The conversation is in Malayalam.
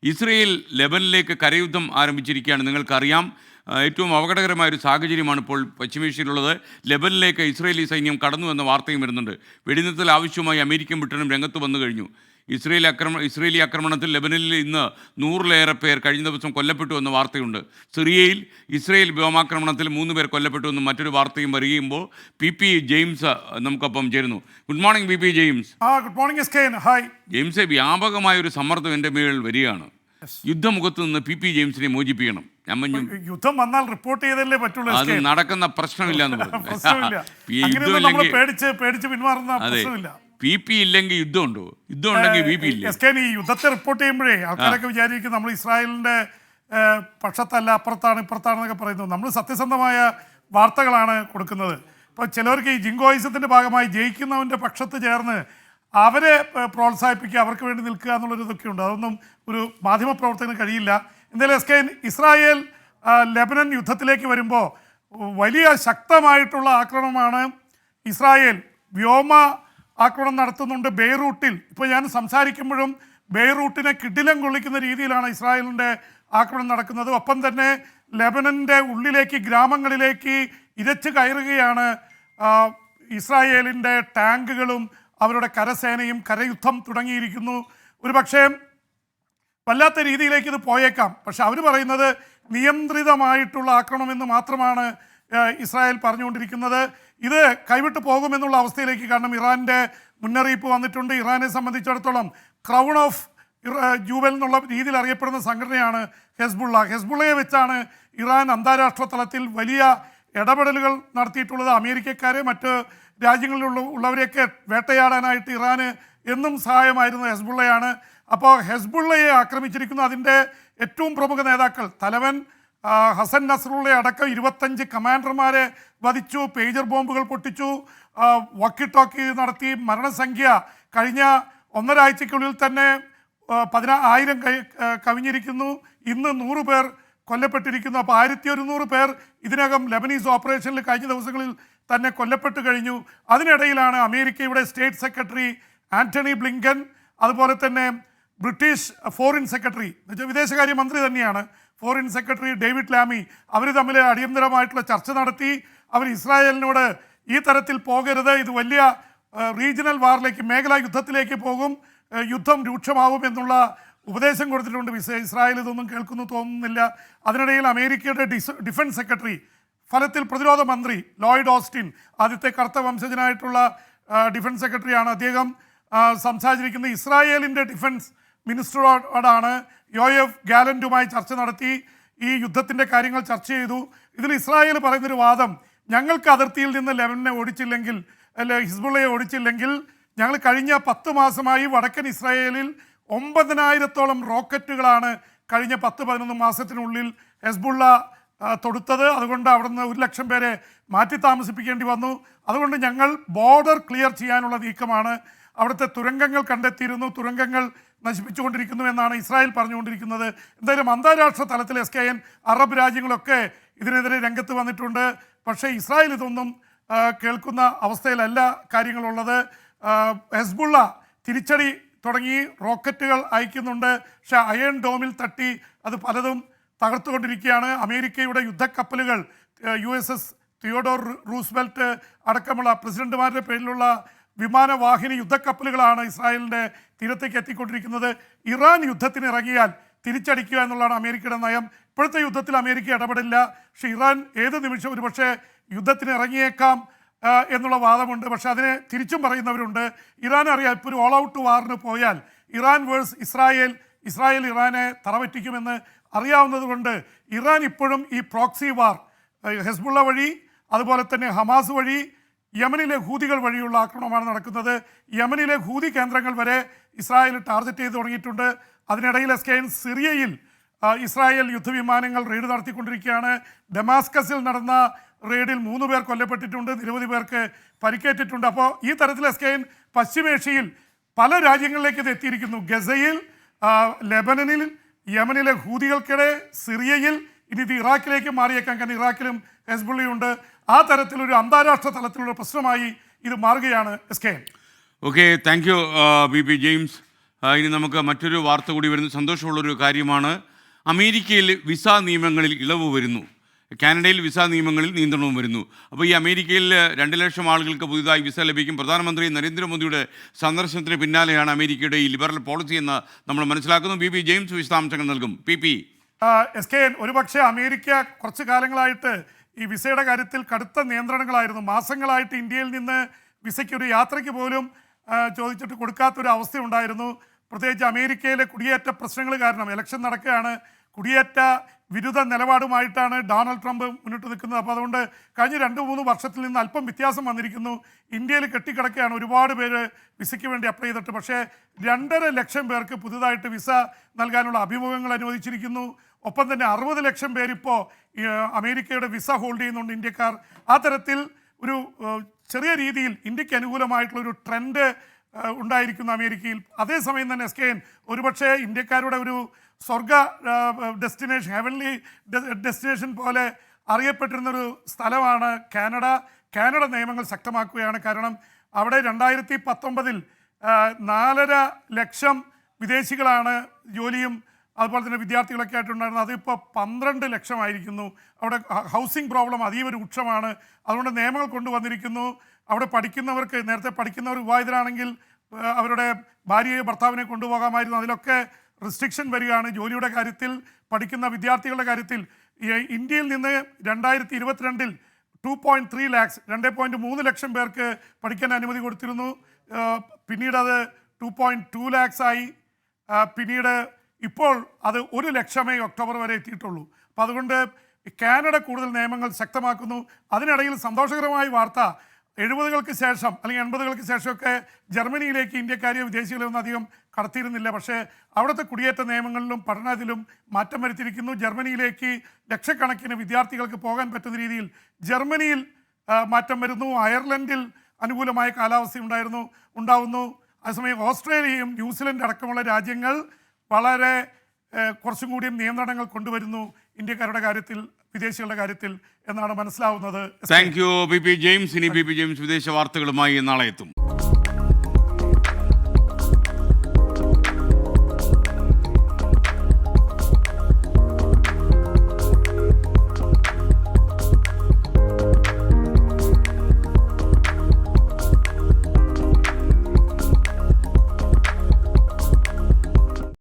ഇസ്രയേൽ ലെബനിലേക്ക് കരയുദ്ധം ആരംഭിച്ചിരിക്കുകയാണ്. നിങ്ങൾക്കറിയാം, ഏറ്റവും അപകടകരമായ ഒരു സാഹചര്യമാണ് ഇപ്പോൾ പശ്ചിമേഷ്യയിലുള്ളത്. ലെബനിലേക്ക് ഇസ്രയേലി സൈന്യം കടന്നു എന്ന വാർത്തയും വരുന്നുണ്ട്. വെടിനിർത്തൽ ആവശ്യമായി അമേരിക്കൻ ബ്രിട്ടനും രംഗത്ത് വന്നു കഴിഞ്ഞു. ഇസ്രയേലി ആക്രമണത്തിൽ ലെബനനിൽ ഇന്ന് 100-ലേറെ പേർ കഴിഞ്ഞ ദിവസം കൊല്ലപ്പെട്ടു എന്ന വാർത്തയുണ്ട്. സിറിയയിൽ ഇസ്രയേൽ വ്യോമാക്രമണത്തിൽ 3 പേർ കൊല്ലപ്പെട്ടു എന്നും മറ്റൊരു വാർത്തയും വരികയുമ്പോൾ പി ജെയിംസ് നമുക്കൊപ്പം ചേരുന്നു. Good morning P James. Good morning എസ്കേൻ. ഹായ് ജെയിംസെ, വ്യാപകമായ ഒരു സമ്മർദ്ദം എൻ്റെ മേൽ വരികയാണ്. യുദ്ധമുഖത്ത് നിന്ന് പി ജെയിംസിനെ മോചിപ്പിക്കണം. യുദ്ധം വന്നാൽ റിപ്പോർട്ട് ചെയ്തല്ലേ പറ്റുള്ളൂ. അത് നടക്കുന്ന പ്രശ്നമില്ല എന്ന് പറഞ്ഞു. പേടിച്ച് പിന്മാറുന്ന പ്രശ്നമില്ല. പി ഇല്ലെങ്കിൽ യുദ്ധമുണ്ടോ? യുദ്ധം ഉണ്ടെങ്കിൽ പി ഇല്ല. ഈ യുദ്ധത്തെ റിപ്പോർട്ട് ചെയ്യുമ്പോഴേ ആൾക്കാരൊക്കെ വിചാരിക്കും നമ്മൾ ഇസ്രായേലിന്റെ പക്ഷത്തല്ല, ഇപ്പുറത്താണെന്നൊക്കെ പറയുന്നു. നമ്മൾ സത്യസന്ധമായ വാർത്തകളാണ് കൊടുക്കുന്നത്. ഇപ്പോൾ ചിലവർക്ക് ഈ ജിങ്കോയിസത്തിന്റെ ഭാഗമായി ജയിക്കുന്നവന്റെ പക്ഷത്ത് ചേർന്ന് അവരെ പ്രോത്സാഹിപ്പിക്കുക, അവർക്ക് വേണ്ടി നിൽക്കുക എന്നുള്ളൊരു ഇതൊക്കെ ഉണ്ട്. അതൊന്നും ഒരു മാധ്യമപ്രവർത്തകന് കഴിയില്ല. എന്തായാലും ഇസ്രായേൽ ലെബനൻ യുദ്ധത്തിലേക്ക് വരുമ്പോൾ വലിയ ശക്തമായിട്ടുള്ള ആക്രമണമാണ്. ഇസ്രായേൽ വ്യോമ ആക്രമണം നടത്തുന്നുണ്ട് ബെയ്റൂട്ടിൽ. ഇപ്പോൾ ഞാൻ സംസാരിക്കുമ്പോഴും ബെയ്റൂട്ടിനെ കിടിലം കൊള്ളിക്കുന്ന രീതിയിലാണ് ഇസ്രായേലിൻ്റെ ആക്രമണം നടക്കുന്നത്. ഒപ്പം തന്നെ ലെബനൻ്റെ ഉള്ളിലേക്ക്, ഗ്രാമങ്ങളിലേക്ക് ഇരച്ചു കയറുകയാണ് ഇസ്രായേലിൻ്റെ ടാങ്കുകളും അവരുടെ കരസേനയും. കരയുദ്ധം തുടങ്ങിയിരിക്കുന്നു. ഒരു പക്ഷേ വല്ലാത്ത രീതിയിലേക്ക് ഇത് പോയേക്കാം. പക്ഷെ അവർ പറയുന്നത് നിയന്ത്രിതമായിട്ടുള്ള ആക്രമണമെന്ന് മാത്രമാണ് ഇസ്രായേൽ പറഞ്ഞുകൊണ്ടിരിക്കുന്നത്. ഇത് കൈവിട്ട് പോകുമെന്നുള്ള അവസ്ഥയിലേക്ക്, കാരണം ഇറാൻ്റെ മുന്നറിയിപ്പ് വന്നിട്ടുണ്ട്. ഇറാനെ സംബന്ധിച്ചിടത്തോളം ക്രൗൺ ഓഫ് ജൂവൽ എന്നുള്ള രീതിയിൽ അറിയപ്പെടുന്ന സംഘടനയാണ് ഹെസ്ബുള്ളയെ വെച്ചാണ് ഇറാൻ അന്താരാഷ്ട്ര തലത്തിൽ വലിയ ഇടപെടലുകൾ നടത്തിയിട്ടുള്ളത്. അമേരിക്കക്കാരെ, മറ്റ് രാജ്യങ്ങളിലുള്ളവരെയൊക്കെ വേട്ടയാടാനായിട്ട് ഇറാന് എന്നും സഹായമായിരുന്നു ഹെസ്ബുള്ളയാണ്. അപ്പോൾ ഹെസ്ബുള്ളയെ ആക്രമിച്ചിരിക്കുന്നു. അതിൻ്റെ ഏറ്റവും പ്രമുഖ നേതാക്കൾ, തലവൻ ഹസൻ നസ്രുള്ളയെ അടക്കം 25 കമാൻഡർമാരെ വധിച്ചു, പേജർ ബോംബുകൾ പൊട്ടിച്ചു, വക്കി ടോക്കി നടത്തി. മരണസംഖ്യ കഴിഞ്ഞ 1.5 ആഴ്ചയ്ക്കുള്ളിൽ തന്നെ 10,000 കവിഞ്ഞിരിക്കുന്നു. ഇന്ന് 100 പേർ കൊല്ലപ്പെട്ടിരിക്കുന്നു. അപ്പോൾ 1100 പേർ ഇതിനകം ലെബനീസ് ഓപ്പറേഷനിൽ കഴിഞ്ഞ ദിവസങ്ങളിൽ തന്നെ കൊല്ലപ്പെട്ടു കഴിഞ്ഞു. അതിനിടയിലാണ് അമേരിക്കയുടെ സ്റ്റേറ്റ് സെക്രട്ടറി ആന്റണി ബ്ലിങ്കൻ, അതുപോലെ തന്നെ ബ്രിട്ടീഷ് ഫോറിൻ സെക്രട്ടറി, വിദേശകാര്യമന്ത്രി തന്നെയാണ്, ഫോറിൻ സെക്രട്ടറി ഡേവിഡ് ലാമി, അവർ തമ്മിൽ അടിയന്തരമായിട്ടുള്ള ചർച്ച നടത്തി. അവർ ഇസ്രായേലിനോട് ഈ തരത്തിൽ പോകരുത്, ഇത് വലിയ റീജിയണൽ വാറിലേക്ക്, മേഖലാ യുദ്ധത്തിലേക്ക് പോകും, യുദ്ധം രൂക്ഷമാവും എന്നുള്ള ഉപദേശം കൊടുത്തിട്ടുണ്ട്. ഇസ്രായേൽ ഇതൊന്നും കേൾക്കുന്നു തോന്നുന്നില്ല. അതിനിടയിൽ അമേരിക്കയുടെ ഡിഫൻസ് സെക്രട്ടറി, ഫലത്തിൽ പ്രതിരോധ മന്ത്രി ലോയിഡ് ഓസ്റ്റിൻ, ആദ്യത്തെ കറുത്ത വംശജനായിട്ടുള്ള ഡിഫൻസ് സെക്രട്ടറിയാണ് അദ്ദേഹം, സംസാരിച്ചിരിക്കുന്നത് ഇസ്രായേലിൻ്റെ ഡിഫൻസ് മിനിസ്റ്ററോടാണ്. യോയഫ് ഗാലൻറ്റുമായി ചർച്ച നടത്തി ഈ യുദ്ധത്തിൻ്റെ കാര്യങ്ങൾ ചർച്ച ചെയ്തു. ഇതിൽ ഇസ്രായേൽ പറയുന്നൊരു വാദം, ഞങ്ങൾക്ക് അതിർത്തിയിൽ നിന്ന് ലെബനനെ ഓടിച്ചില്ലെങ്കിൽ, ഹിസ്ബുള്ളയെ ഓടിച്ചില്ലെങ്കിൽ, ഞങ്ങൾ കഴിഞ്ഞ 10 മാസമായി വടക്കൻ ഇസ്രായേലിൽ 9,000-ഓളം റോക്കറ്റുകളാണ് കഴിഞ്ഞ 10-11 മാസത്തിനുള്ളിൽ ഹെസ്ബുള്ള തൊടുത്തത്. അതുകൊണ്ട് അവിടുന്ന് 1,00,000 പേരെ മാറ്റി താമസിപ്പിക്കേണ്ടി വന്നു. അതുകൊണ്ട് ഞങ്ങൾ ബോർഡർ ക്ലിയർ ചെയ്യാനുള്ള നീക്കമാണ്. അവിടുത്തെ തുരങ്കങ്ങൾ കണ്ടെത്തിയിരുന്നു, തുരങ്കങ്ങൾ നശിപ്പിച്ചുകൊണ്ടിരിക്കുന്നു എന്നാണ് ഇസ്രായേൽ പറഞ്ഞുകൊണ്ടിരിക്കുന്നത്. എന്തായാലും അന്താരാഷ്ട്ര തലത്തിൽ അറബ് രാജ്യങ്ങളൊക്കെ ഇതിനെതിരെ രംഗത്ത് വന്നിട്ടുണ്ട്. പക്ഷേ ഇസ്രായേൽ ഇതൊന്നും കേൾക്കുന്ന അവസ്ഥയിലല്ല കാര്യങ്ങളുള്ളത്. ഹെസ്ബുള്ള തിരിച്ചടി തുടങ്ങി, റോക്കറ്റുകൾ അയക്കുന്നുണ്ട്. പക്ഷേ അയൺ ഡോമിൽ തട്ടി അത് പലതും തകർത്തുകൊണ്ടിരിക്കുകയാണ്. അമേരിക്കയുടെ യുദ്ധക്കപ്പലുകൾ, USS തിയോഡോർ റൂസ്വെൽറ്റ് അടക്കമുള്ള പ്രസിഡന്റുമാരുടെ പേരിലുള്ള വിമാനവാഹിനി യുദ്ധക്കപ്പലുകളാണ് ഇസ്രായേലിൻ്റെ തീരത്തേക്ക് എത്തിക്കൊണ്ടിരിക്കുന്നത്. ഇറാൻ യുദ്ധത്തിന് ഇറങ്ങിയാൽ തിരിച്ചടിക്കുക എന്നുള്ളതാണ് അമേരിക്കയുടെ നയം. ഇപ്പോഴത്തെ യുദ്ധത്തിൽ അമേരിക്ക ഇടപെടില്ല. പക്ഷേ ഇറാൻ ഏത് നിമിഷം ഒരുപക്ഷെ യുദ്ധത്തിന് ഇറങ്ങിയേക്കാം എന്നുള്ള വാദമുണ്ട്. പക്ഷേ അതിനെ തിരിച്ചും പറയുന്നവരുണ്ട്. ഇറാൻ അറിയാം, ഇപ്പോൾ ഒരു ഓൾ ഔട്ട് വാറിന് പോയാൽ ഇറാൻ വേഴ്സ് ഇസ്രായേൽ ഇറാനെ തറപറ്റിക്കുമെന്ന് അറിയാവുന്നത് കൊണ്ട് ഇറാൻ ഇപ്പോഴും ഈ പ്രോക്സി വാർ, ഹെസ്ബുള്ള വഴി, അതുപോലെ തന്നെ ഹമാസ് വഴി, യമനിലെ ഹൂതികൾ വഴിയുള്ള ആക്രമണമാണ് നടക്കുന്നത്. യമനിലെ ഹൂതി കേന്ദ്രങ്ങൾ വരെ ഇസ്രായേൽ ടാർഗറ്റ് ചെയ്ത് തുടങ്ങിയിട്ടുണ്ട്. അതിനിടയിൽ സിറിയയിൽ ഇസ്രായേൽ യുദ്ധവിമാനങ്ങൾ റെയ്ഡ് നടത്തിക്കൊണ്ടിരിക്കുകയാണ്. ഡമാസ്കസിൽ നടന്ന റെയ്ഡിൽ 3 പേർ കൊല്ലപ്പെട്ടിട്ടുണ്ട്, നിരവധി പേർക്ക് പരിക്കേറ്റിട്ടുണ്ട്. അപ്പോൾ ഈ തരത്തിൽ പശ്ചിമേഷ്യയിൽ പല രാജ്യങ്ങളിലേക്ക് ഇത് എത്തിയിരിക്കുന്നു. ഗസയിൽ, ലെബനനിൽ, യമനിലെ ഹൂതികൾക്കിടെ, സിറിയയിൽ, ഇനി ഇത് ഇറാഖിലേക്ക് മാറിയേക്കാം. കാരണം ഇറാഖിലും ഹെസ്ബുള്ളയുണ്ട്. ആ തരത്തിലൊരു അന്താരാഷ്ട്ര തലത്തിലുള്ള പ്രശ്നമായി ഇത് മാറുകയാണ്. Okay, thank you P James. ഇനി നമുക്ക് മറ്റൊരു വാർത്ത കൂടി വരുന്നത് സന്തോഷമുള്ളൊരു കാര്യമാണ്. അമേരിക്കയിൽ വിസ നിയമങ്ങളിൽ ഇളവ് വരുന്നു. കാനഡയിൽ വിസ നിയമങ്ങളിൽ നിയന്ത്രണവും വരുന്നു. അപ്പോൾ ഈ അമേരിക്കയിൽ 2 ലക്ഷം ആളുകൾക്ക് പുതുതായി വിസ ലഭിക്കും. പ്രധാനമന്ത്രി നരേന്ദ്രമോദിയുടെ സന്ദർശനത്തിന് പിന്നാലെയാണ് അമേരിക്കയുടെ ഈ ലിബറൽ പോളിസി എന്ന് നമ്മൾ മനസ്സിലാക്കുന്നു. പി ജെയിംസ് വിശദാംശങ്ങൾ നൽകും. പി SKN ഒരുപക്ഷെ അമേരിക്ക കുറച്ചു കാലങ്ങളായിട്ട് ഈ വിസയുടെ കാര്യത്തിൽ കടുത്ത നിയന്ത്രണങ്ങളായിരുന്നു. മാസങ്ങളായിട്ട് ഇന്ത്യയിൽ നിന്ന് വിസയ്ക്ക് ഒരു യാത്രയ്ക്ക് പോലും ചോദിച്ചിട്ട് കൊടുക്കാത്തൊരു അവസ്ഥ ഉണ്ടായിരുന്നു. പ്രത്യേകിച്ച് അമേരിക്കയിലെ കുടിയേറ്റ പ്രശ്നങ്ങൾ കാരണം ഇലക്ഷൻ നടക്കുകയാണ്. കുടിയേറ്റ വിരുദ്ധ നിലപാടുമായിട്ടാണ് ഡൊണാൾഡ് ട്രംപ് മുന്നിട്ട് നിൽക്കുന്നത്. അപ്പോൾ അതുകൊണ്ട് കഴിഞ്ഞ 2-3 വർഷത്തിൽ നിന്ന് അല്പം വ്യത്യാസം വന്നിരിക്കുന്നു. ഇന്ത്യയിൽ കെട്ടിക്കിടക്കുകയാണ് ഒരുപാട് പേര് വിസയ്ക്ക് വേണ്ടി അപ്ലൈ ചെയ്തിട്ട്. പക്ഷേ 2.5 ലക്ഷം പേർക്ക് പുതുതായിട്ട് വിസ നൽകാനുള്ള അഭിമുഖങ്ങൾ അനുവദിച്ചിരിക്കുന്നു. ഒപ്പം തന്നെ 60 ലക്ഷം പേരിപ്പോൾ അമേരിക്കയുടെ വിസ ഹോൾഡ് ചെയ്യുന്നുണ്ട് ഇന്ത്യക്കാർ. ആ തരത്തിൽ ഒരു ചെറിയ രീതിയിൽ ഇന്ത്യക്ക് അനുകൂലമായിട്ടുള്ളൊരു ട്രെൻഡ് ഉണ്ടായിരിക്കുന്നു അമേരിക്കയിൽ. അതേസമയം തന്നെ SKN ഒരുപക്ഷെ ഇന്ത്യക്കാരുടെ ഒരു സ്വർഗ ഡെസ്റ്റിനേഷൻ, ഹെവൻലി ഡെസ്റ്റിനേഷൻ പോലെ അറിയപ്പെട്ടിരുന്നൊരു സ്ഥലമാണ് കാനഡ. കാനഡ നിയമങ്ങൾ ശക്തമാക്കുകയാണ്. കാരണം അവിടെ 2019 4.5 ലക്ഷം വിദേശികളാണ് ജോലിയും അതുപോലെ തന്നെ വിദ്യാർത്ഥികളൊക്കെ ആയിട്ടുണ്ടായിരുന്നത്. അതിപ്പോൾ 12 ലക്ഷമായിരിക്കുന്നു. അവിടെ ഹൗസിംഗ് പ്രോബ്ലം അതീവ രൂക്ഷമാണ്. അതുകൊണ്ട് നിയമങ്ങൾ കൊണ്ടുവന്നിരിക്കുന്നു. അവിടെ പഠിക്കുന്നവർക്ക്, നേരത്തെ പഠിക്കുന്നവർ വിവാഹിതരാണെങ്കിൽ അവരുടെ ഭാര്യയെ ഭർത്താവിനെ കൊണ്ടുപോകാമായിരുന്നു. അതിലൊക്കെ റെസ്ട്രിക്ഷൻ വരികയാണ്. ജോലിയുടെ കാര്യത്തിൽ, പഠിക്കുന്ന വിദ്യാർത്ഥികളുടെ കാര്യത്തിൽ. ഇന്ത്യയിൽ നിന്ന് 2022 2.3 ലാക്സ് 2.3 ലക്ഷം പേർക്ക് പഠിക്കാൻ അനുമതി കൊടുത്തിരുന്നു. പിന്നീട് അത് 2.2 ലാക്സായി. പിന്നീട് ഇപ്പോൾ അത് 1 ലക്ഷമേ ഒക്ടോബർ വരെ എത്തിയിട്ടുള്ളൂ. അപ്പോൾ അതുകൊണ്ട് കാനഡ കൂടുതൽ നിയമങ്ങൾ ശക്തമാക്കുന്നു. അതിനിടയിൽ സന്തോഷകരമായ വാർത്ത, 70കൾക്ക് ശേഷം അല്ലെങ്കിൽ 80കൾക്ക് ശേഷമൊക്കെ ജർമ്മനിയിലേക്ക് ഇന്ത്യക്കാരെയോ വിദേശികളെയൊന്നും അധികം കടത്തിയിരുന്നില്ല. പക്ഷേ അവിടുത്തെ കുടിയേറ്റ നിയമങ്ങളിലും പഠനത്തിലും മാറ്റം വരുത്തിയിരിക്കുന്നു. ജർമ്മനിയിലേക്ക് ലക്ഷക്കണക്കിന് വിദ്യാർത്ഥികൾക്ക് പോകാൻ പറ്റുന്ന രീതിയിൽ ജർമ്മനിയിൽ മാറ്റം വരുന്നു. അയർലൻഡിൽ അനുകൂലമായ കാലാവസ്ഥ ഉണ്ടാവുന്നു. അതേസമയം ഓസ്ട്രേലിയയും ന്യൂസിലൻഡ് അടക്കമുള്ള രാജ്യങ്ങൾ വളരെ കുറച്ചും കൂടിയും നിയന്ത്രണങ്ങൾ കൊണ്ടുവരുന്നു ഇന്ത്യക്കാരുടെ കാര്യത്തിൽ, വിദേശികളുടെ കാര്യത്തിൽ എന്നാണ് മനസ്സിലാവുന്നത്. Thank you P James. ഇനി പി ജെയിംസ് വിദേശ വാർത്തകളുമായി നാളെ എത്തും.